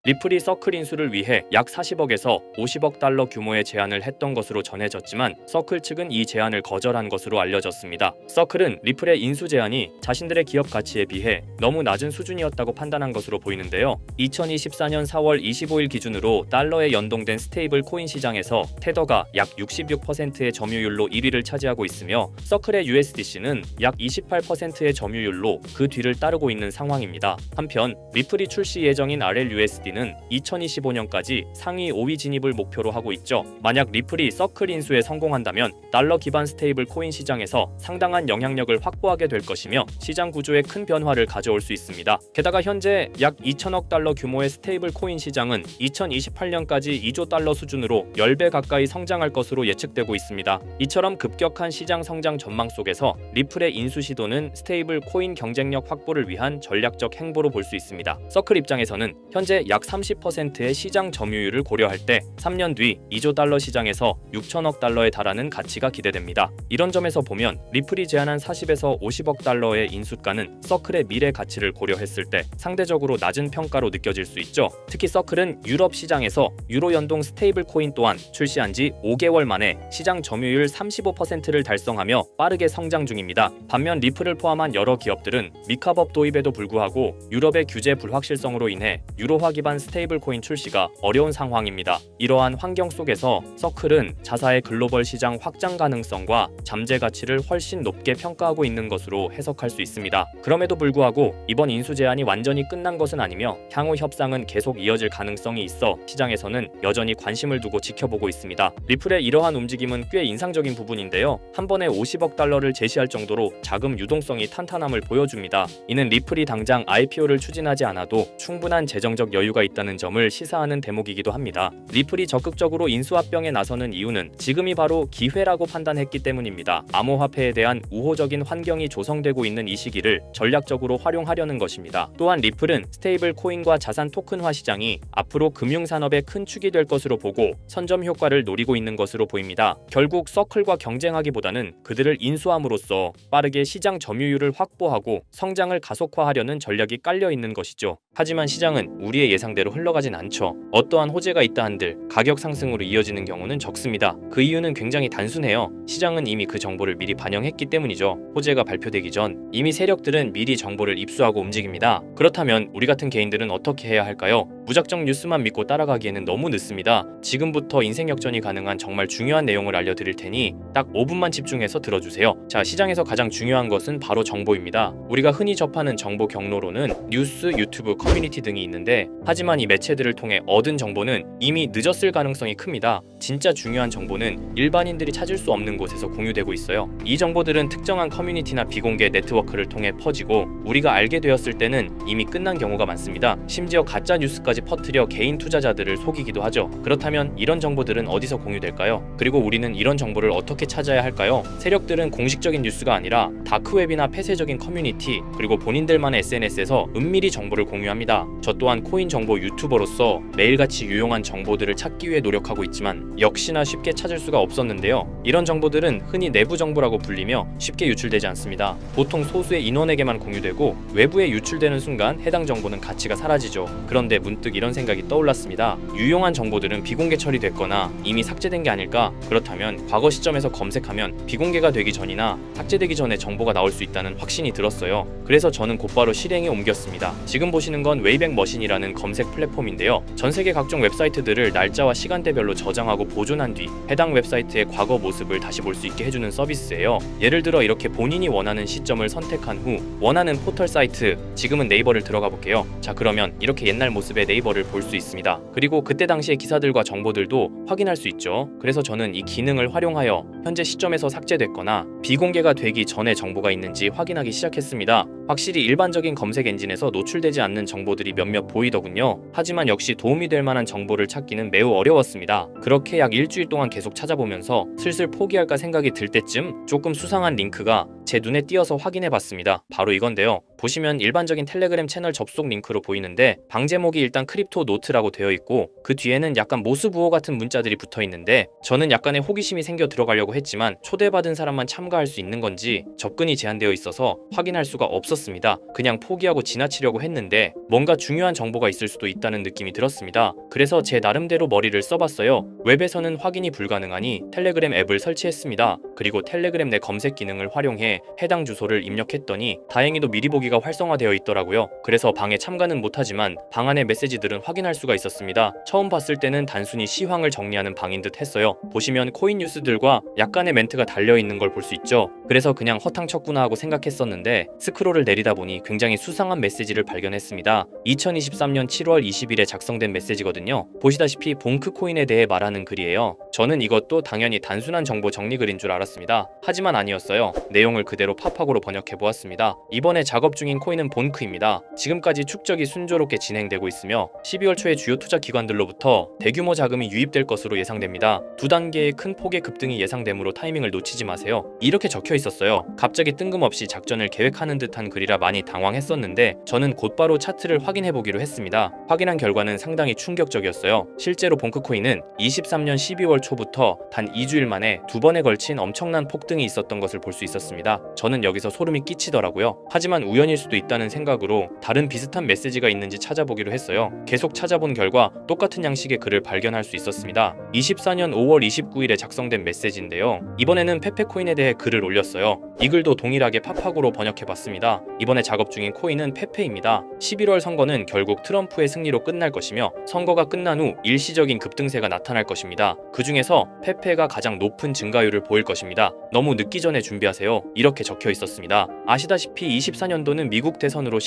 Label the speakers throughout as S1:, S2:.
S1: 리플이 서클 인수를 위해 약 40억에서 50억 달러 규모의 제안을 했던 것으로 전해졌지만 서클 측은 이 제안을 거절한 것으로 알려졌습니다. 서클은 리플의 인수 제안이 자신들의 기업 가치에 비해 너무 낮은 수준이었다고 판단한 것으로 보이는데요. 2024년 4월 25일 기준으로 달러에 연동된 스테이블 코인 시장에서 테더가 약 66%의 점유율로 1위를 차지하고 있으며 서클의 USDC는 약 28%의 점유율로 그 뒤를 따르고 있는 상황입니다. 한편 리플이 출시 예정인 RLUSD는 2025년까지 상위 5위 진입을 목표로 하고 있죠. 만약 리플이 서클 인수에 성공한다면 달러 기반 스테이블 코인 시장에서 상당한 영향력을 확보하게 될 것이며 시장 구조에 큰 변화를 가져올 수 있습니다. 게다가 현재 약 2천억 달러 규모의 스테이블 코인 시장은 2028년까지 2조 달러 수준으로 10배 가까이 성장할 것으로 예측되고 있습니다. 이처럼 급격한 시장 성장 전망 속에서 리플의 인수 시도는 스테이블 코인 경쟁력 확보를 위한 전략적 행보로 볼 수 있습니다. 서클 입장에서는 현재 약 30%의 시장 점유율을 고려할 때 3년 뒤 2조 달러 시장에서 6천억 달러에 달하는 가치가 기대됩니다. 이런 점에서 보면 리플이 제안한 40에서 50억 달러의 인수가는 서클의 미래 가치를 고려했을 때 상대적으로 낮은 평가로 느껴질 수 있죠. 특히 서클은 유럽 시장에서 유로 연동 스테이블 코인 또한 출시한 지 5개월 만에 시장 점유율 35%를 달성하며 빠르게 성장 중입니다. 반면 리플을 포함한 여러 기업들은 미카법 도입에도 불구하고 유럽의 규제 불확실성으로 인해 유로화 기반 스테이블 코인 출시가 어려운 상황입니다. 이러한 환경 속에서 서클은 자사의 글로벌 시장 확장 가능성과 잠재 가치를 훨씬 높게 평가하고 있는 것으로 해석할 수 있습니다. 그럼에도 불구하고 이번 인수 제안이 완전히 끝난 것은 아니며 향후 협상은 계속 이어질 가능성이 있어 시장에서는 여전히 관심을 두고 지켜보고 있습니다. 리플의 이러한 움직임은 꽤 인상적인 부분인데요. 한 번에 50억 달러를 제시할 정도로 자금 유동성이 탄탄함을 보여줍니다. 이는 리플이 당장 IPO를 추진하지 않아도 충분한 재정적 여유가 있다는 점을 시사하는 대목이기도 합니다. 리플이 적극적으로 인수합병에 나서는 이유는 지금이 바로 기회라고 판단했기 때문입니다. 암호화폐에 대한 우호적인 환경이 조성되고 있는 이 시기를 전략적으로 활용하려는 것입니다. 또한 리플은 스테이블 코인과 자산 토큰화 시장이 앞으로 금융산업의 큰 축이 될 것으로 보고 선점 효과를 노리고 있는 것으로 보입니다. 결국 서클과 경쟁하기보다는 그들을 인수함으로써 빠르게 시장 점유율을 확보하고 성장을 가속화하려는 전략이 깔려 있는 것이죠. 하지만 시장은 우리의 예상대로 흘러가진 않죠. 어떠한 호재가 있다 한들 가격 상승으로 이어지는 경우는 적습니다. 그 이유는 굉장히 단순해요. 시장은 이미 그 정보를 미리 반영했기 때문이죠. 호재가 발표되기 전 이미 세력들은 미리 정보를 입수하고 움직입니다. 그렇다면 우리 같은 개인들은 어떻게 해야 할까요? 무작정 뉴스만 믿고 따라가기에는 너무 늦습니다. 지금부터 인생 역전이 가능한 정말 중요한 내용을 알려드릴 테니 딱 5분만 집중해서 들어주세요. 자, 시장에서 가장 중요한 것은 바로 정보입니다. 우리가 흔히 접하는 정보 경로로는 뉴스, 유튜브, 커뮤니티 등이 있는데 하지만 이 매체들을 통해 얻은 정보는 이미 늦었을 가능성이 큽니다. 진짜 중요한 정보는 일반인들이 찾을 수 없는 곳에서 공유되고 있어요. 이 정보들은 특정한 커뮤니티나 비공개 네트워크를 통해 퍼지고 우리가 알게 되었을 때는 이미 끝난 경우가 많습니다. 심지어 가짜 뉴스까지 퍼뜨려 개인 투자자들을 속이기도 하죠. 그렇다면 이런 정보들은 어디서 공유될까요? 그리고 우리는 이런 정보를 어떻게 찾아야 할까요? 세력들은 공식적인 뉴스가 아니라 다크웹이나 폐쇄적인 커뮤니티 그리고 본인들만의 SNS에서 은밀히 정보를 공유합니다. 저 또한 코인 정보 유튜버로서 매일같이 유용한 정보들을 찾기 위해 노력하고 있지만 역시나 쉽게 찾을 수가 없었는데요. 이런 정보들은 흔히 내부 정보라고 불리며 쉽게 유출되지 않습니다. 보통 소수의 인원에게만 공유되고 외부에 유출되는 순간 해당 정보는 가치가 사라지죠. 그런데 문득 이런 생각이 떠올랐습니다. 유용한 정보들은 비공개 처리됐거나 이미 삭제된 게 아닐까? 그렇다면 과거 시점에서 검색하면 비공개가 되기 전이나 삭제되기 전에 정보가 나올 수 있다는 확신이 들었어요. 그래서 저는 곧바로 실행에 옮겼습니다. 지금 보시는 건 웨이백 머신이라는 검색 플랫폼인데요. 전 세계 각종 웹사이트들을 날짜와 시간대별로 저장하고 보존한 뒤 해당 웹사이트의 과거 모습을 다시 볼 수 있게 해주는 서비스예요. 예를 들어 이렇게 본인이 원하는 시점을 선택한 후 원하는 포털 사이트, 지금은 네이버를 들어가 볼게요. 자, 그러면 이렇게 옛날 모습의 네이버를 볼 수 있습니다. 그리고 그때 당시의 기사들과 정보들도 확인할 수 있죠. 그래서 저는 이 기능을 활용하여 현재 시점에서 삭제됐거나 비공개가 되기 전에 정보가 있는지 확인하기 시작했습니다. 확실히 일반적인 검색 엔진에서 노출되지 않는 정보들이 몇몇 보이더군요. 하지만 역시 도움이 될 만한 정보를 찾기는 매우 어려웠습니다. 그렇게 약 일주일 동안 계속 찾아보면서 슬슬 포기할까 생각이 들 때쯤 조금 수상한 링크가 제 눈에 띄어서 확인해봤습니다. 바로 이건데요. 보시면 일반적인 텔레그램 채널 접속 링크로 보이는데 방 제목이 일단 크립토 노트라고 되어 있고 그 뒤에는 약간 모스부호 같은 문자들이 붙어 있는데 저는 약간의 호기심이 생겨 들어가려고 했지만 초대받은 사람만 참가할 수 있는 건지 접근이 제한되어 있어서 확인할 수가 없었습니다. 없었습니다. 그냥 포기하고 지나치려고 했는데 뭔가 중요한 정보가 있을 수도 있다는 느낌이 들었습니다. 그래서 제 나름대로 머리를 써봤어요. 웹에서는 확인이 불가능하니 텔레그램 앱을 설치했습니다. 그리고 텔레그램 내 검색 기능을 활용해 해당 주소를 입력했더니 다행히도 미리 보기가 활성화되어 있더라고요. 그래서 방에 참가는 못하지만 방 안의 메시지들은 확인할 수가 있었습니다. 처음 봤을 때는 단순히 시황을 정리하는 방인 듯 했어요. 보시면 코인 뉴스들과 약간의 멘트가 달려있는 걸 볼 수 있죠. 그래서 그냥 허탕쳤구나 하고 생각했었는데 스크롤을 내리다 보니 굉장히 수상한 메시지를 발견했습니다. 2023년 7월 20일에 작성된 메시지거든요. 보시다시피 봉크 코인에 대해 말하는 글이에요. 저는 이것도 당연히 단순한 정보 정리 글인 줄 알았습니다. 하지만 아니었어요. 내용을 그대로 팝학으로 번역해 보았습니다. 이번에 작업 중인 코인은 본크입니다. 지금까지 축적이 순조롭게 진행되고 있으며 12월 초에 주요 투자 기관들로부터 대규모 자금이 유입될 것으로 예상됩니다. 두 단계의 큰 폭의 급등이 예상되므로 타이밍을 놓치지 마세요. 이렇게 적혀 있었어요. 갑자기 뜬금없이 작전을 계획하는 듯한 글이라 많이 당황했었는데 저는 곧바로 차트를 확인해 보기로 했습니다. 확인한 결과는 상당히 충격적이었어요. 실제로 봉크코인은 23년 12월 초부터 단 2주일 만에 두 번에 걸친 엄청난 폭등이 있었던 것을 볼 수 있었습니다. 저는 여기서 소름이 끼치더라고요. 하지만 우연일 수도 있다는 생각으로 다른 비슷한 메시지가 있는지 찾아보기로 했어요. 계속 찾아본 결과 똑같은 양식의 글을 발견할 수 있었습니다. 24년 5월 29일에 작성된 메시지인데요. 이번에는 페페코인에 대해 글을 올렸어요. 이 글도 동일하게 팝학으로 번역해봤습니다. 이번에 작업 중인 코인은 페페입니다. 11월 선거는 결국 트럼프의 승리로 끝날 것이며 선거가 끝난 후 일시적인 급등세가 나타날 것입니다. 그 중에서 페페가 가장 높은 증가율을 보일 것입니다. 너무 늦기 전에 준비하세요. 이렇게 적혀 있었습니다. 아시다시피 24년도는 미국 대선으로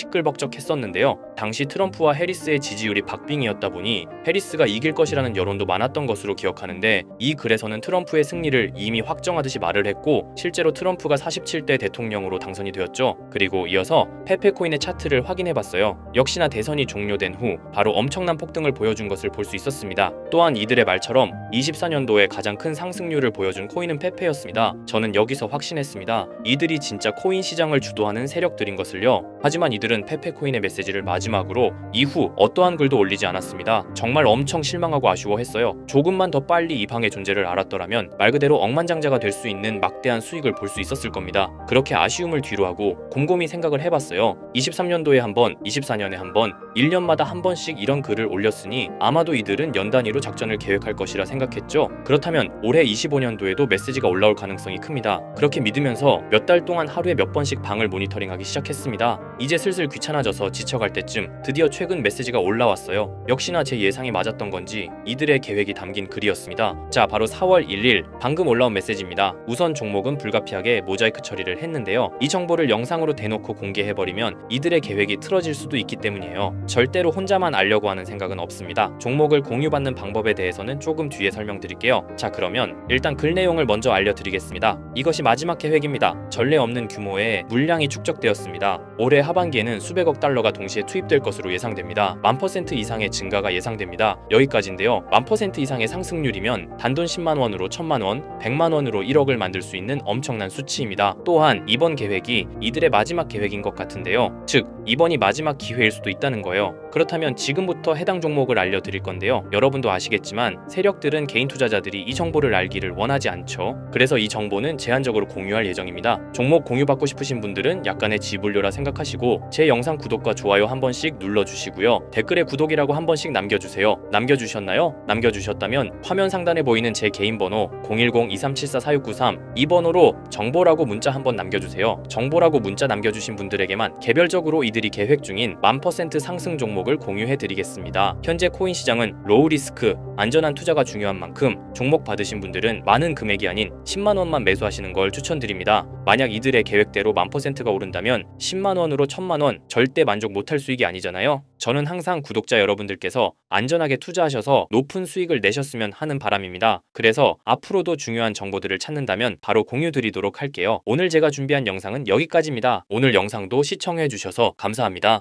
S1: 시끌벅적했었는데요. 당시 트럼프와 해리스의 지지율이 박빙이었다 보니 해리스가 이길 것이라는 여론도 많았던 것으로 기억하는데 이 글에서는 트럼프의 승리를 이미 확정하듯이 말을 했고 실제로 트럼프가 47대 대통령으로 당선이 되었죠. 그리고 이어서 페페코인의 차트를 확인해봤어요. 역시나 대선이 종료된 후 바로 엄청난 폭등을 보여준 것을 볼 수 있었습니다. 또한 이들의 말처럼 24년도에 가장 큰 상승률을 보여준 코인은 페페였습니다. 저는 여기서 확신했습니다. 이들이 진짜 코인 시장을 주도하는 세력들인 것을요. 하지만 이들은 페페코인의 메시지를 마지막으로 이후 어떠한 글도 올리지 않았습니다. 정말 엄청 실망하고 아쉬워했어요. 조금만 더 빨리 이 방의 존재를 알았더라면 말 그대로 억만장자가 될 수 있는 막대한 수익을 볼 수 있었을 겁니다. 그렇게 아쉬움을 뒤로하고 곰곰이 생각을 해봤어요. 23년도에 한 번, 24년에 한 번, 1년마다 한 번씩 이런 글을 올렸으니 아마도 이들은 연 단위로 작전을 계획할 것이라 생각했죠. 그렇다면 올해 25년도에도 메시지가 올라올 가능성이 큽니다. 그렇게 믿으면서 몇 달 동안 하루에 몇 번씩 방을 모니터링하기 시작했습니다. 이제 슬슬 귀찮아져서 지쳐갈 때쯤 드디어 최근 메시지가 올라왔어요. 역시나 제 예상이 맞았던 건지 이들의 계획이 담긴 글이었습니다. 자, 바로 4월 1일 방금 올라온 메시지입니다. 우선 종목은 불가피하게 모자이크 처리를 했는데요. 이 정보를 영상으로 대놓고 공개해버리면 이들의 계획이 틀어질 수도 있기 때문이에요. 절대로 혼자만 알려고 하는 생각은 없습니다. 종목을 공유받는 방법에 대해서는 조금 뒤에 설명드릴게요. 자, 그러면 일단 글 내용을 먼저 알려드리겠습니다. 이것이 마지막 계획입니다. 전례 없는 규모의 물량이 축적되었습니다. 올해 하반기에는 수백억 달러가 동시에 투입될 것으로 예상됩니다. 1000% 이상의 증가가 예상됩니다. 여기까지인데요. 1000% 이상의 상승률이면 단돈 10만원으로 1000만원, 100만원으로 1억을 만들 수 있는 엄청난 수치입니다. 또한 이번 계획이 이들의 마지막 계획인 것 같은데요. 즉, 이번이 마지막 기회일 수도 있다는 거예요. 그렇다면 지금부터 해당 종목을 알려드릴 건데요. 여러분도 아시겠지만 세력들은 개인 투자자들이 이 정보를 알기를 원하지 않죠. 그래서 이 정보는 제한적으로 공유할 예정입니다. 종목 공유받고 싶으신 분들은 약간의 지불료라 생각하시고 제 영상 구독과 좋아요 한 번씩 눌러주시고요. 댓글에 구독이라고 한 번씩 남겨주세요. 남겨주셨나요? 남겨주셨다면 화면 상단에 보이는 제 개인 번호 010-2374-4693 이 번호로 정보라고 문자 한번 남겨주세요. 정보라고 문자 남겨주신 분들에게만 개별적으로 이들이 계획 중인 1000% 상승 종목을 공유해드리겠습니다. 현재 코인 시장은 로우 리스크, 안전한 투자가 중요한 만큼 종목 받으신 분들은 많은 금액이 아닌 10만원만 매수하시는 걸 추천드립니다. 만약 이들의 계획대로 1000%가 오른다면 10만원으로 1000만원 절대 만족 못할 수익이 아니잖아요. 저는 항상 구독자 여러분들께서 안전하게 투자하셔서 높은 수익을 내셨으면 하는 바람입니다. 그래서 앞으로도 중요한 정보들을 찾는다면 바로 공유드리도록 할게요. 오늘 제가 준비한 영상은 여기까지입니다. 오늘 영상도 시청해주셔서 감사합니다.